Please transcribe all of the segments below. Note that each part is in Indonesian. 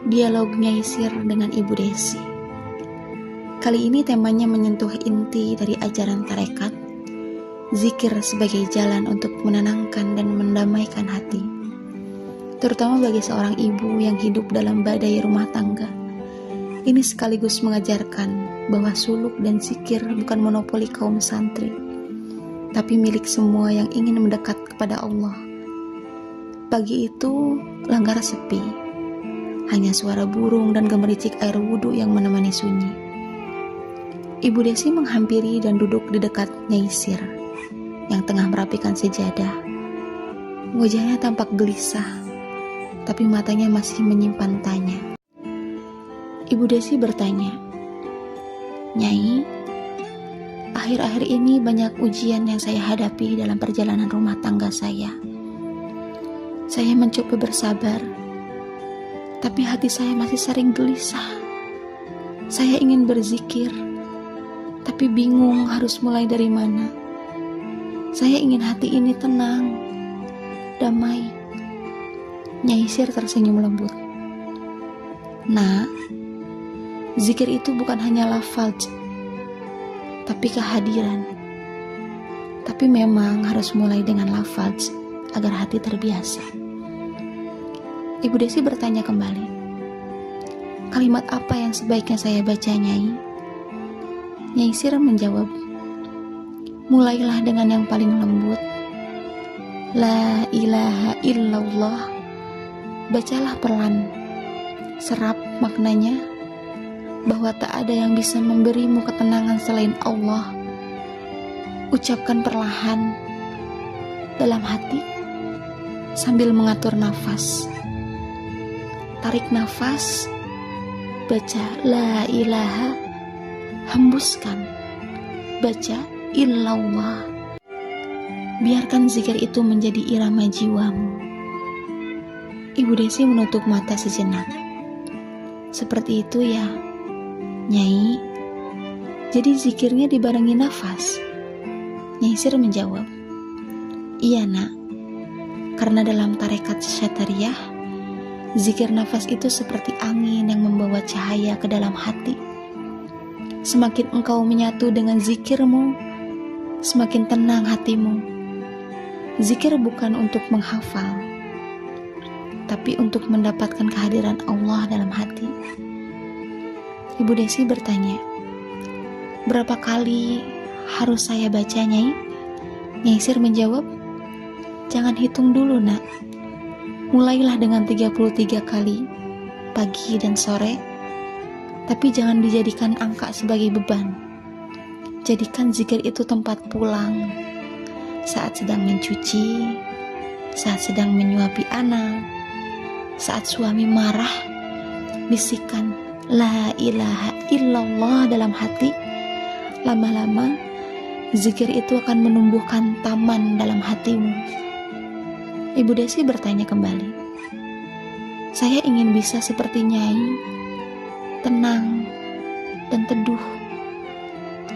Dialog Nyai Sir dengan Ibu Desi. Kali ini temanya menyentuh inti dari ajaran tarekat, zikir sebagai jalan untuk menenangkan dan mendamaikan hati. Terutama bagi seorang ibu yang hidup dalam badai rumah tangga. Ini sekaligus mengajarkan bahwa suluk dan zikir bukan monopoli kaum santri, tapi milik semua yang ingin mendekat kepada Allah. Pagi itu langgar sepi. Hanya suara burung dan gemericik air wudhu yang menemani sunyi. Ibu Desi menghampiri dan duduk di dekat Nyai Sir yang tengah merapikan sejadah. Wajahnya tampak gelisah, tapi matanya masih menyimpan tanya. Ibu Desi bertanya, "Nyai, akhir-akhir ini banyak ujian yang saya hadapi dalam perjalanan rumah tangga saya. Saya mencoba bersabar, tapi hati saya masih sering gelisah. Saya ingin berzikir, tapi bingung harus mulai dari mana. Saya ingin hati ini tenang, damai." Nyai Sir tersenyum lembut. "Nak, zikir itu bukan hanya lafaz, tapi kehadiran. Tapi memang harus mulai dengan lafaz agar hati terbiasa." Ibu Desi bertanya kembali, "Kalimat apa yang sebaiknya saya baca, Nyai?" Nyai Sir menjawab, "Mulailah dengan yang paling lembut. La ilaha illallah. Bacalah perlahan. Serap maknanya bahwa tak ada yang bisa memberimu ketenangan selain Allah. Ucapkan perlahan dalam hati sambil mengatur nafas. Tarik nafas, baca la ilaha, hembuskan, baca illallah. Biarkan zikir itu menjadi irama jiwamu." Ibu Desi menutup mata sejenak. "Seperti itu ya, Nyai. Jadi zikirnya dibarengi nafas?" Nyai Sir menjawab, "Iya, Nak. Karena dalam tarekat Syatariyah, zikir nafas itu seperti angin yang membawa cahaya ke dalam hati. Semakin engkau menyatu dengan zikirmu, semakin tenang hatimu. Zikir bukan untuk menghafal, tapi untuk mendapatkan kehadiran Allah dalam hati." Ibu Desi bertanya, "Berapa kali harus saya baca, Nyai?" Nyai Sir menjawab, "Jangan hitung dulu, Nak. Mulailah dengan 33 kali, pagi dan sore, tapi jangan dijadikan angka sebagai beban. Jadikan zikir itu tempat pulang, saat sedang mencuci, saat sedang menyuapi anak, saat suami marah, bisikan la ilaha illallah dalam hati. Lama-lama, zikir itu akan menumbuhkan taman dalam hatimu." Ibu Desi bertanya kembali, "Saya ingin bisa seperti Nyai, tenang dan teduh."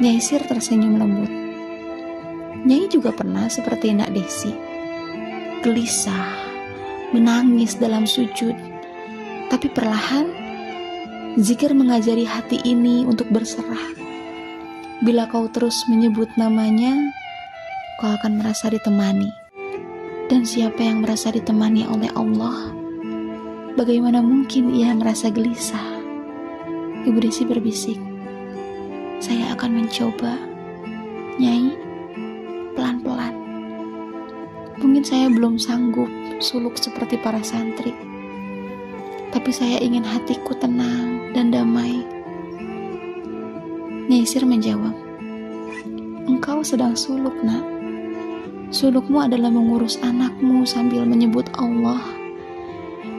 Nyai Sir tersenyum lembut. "Nyai juga pernah seperti Nak Desi, gelisah, menangis dalam sujud, tapi perlahan zikir mengajari hati ini untuk berserah. Bila kau terus menyebut namanya, kau akan merasa ditemani. Dan siapa yang merasa ditemani oleh Allah, bagaimana mungkin ia merasa gelisah?" Ibu Desi berbisik, "Saya akan mencoba, Nyai, pelan-pelan. Mungkin saya belum sanggup suluk seperti para santri, tapi saya ingin hatiku tenang dan damai." Nyai Sir menjawab, "Engkau sedang suluk, Nak. Sulukmu adalah mengurus anakmu sambil menyebut Allah,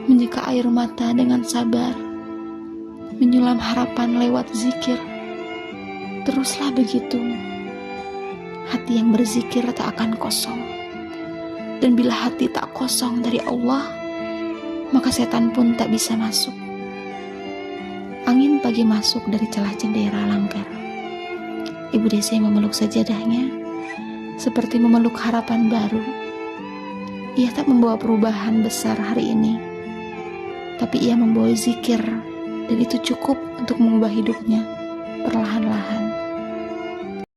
menyeka air mata dengan sabar, menyulam harapan lewat zikir. Teruslah begitu. Hati yang berzikir tak akan kosong. Dan bila hati tak kosong dari Allah, maka setan pun tak bisa masuk." Angin pagi masuk dari celah jendela langgar. Ibu Desi memeluk sajadahnya seperti memeluk harapan baru. Ia tak membawa perubahan besar hari ini, tapi ia membawa zikir, dan itu cukup untuk mengubah hidupnya.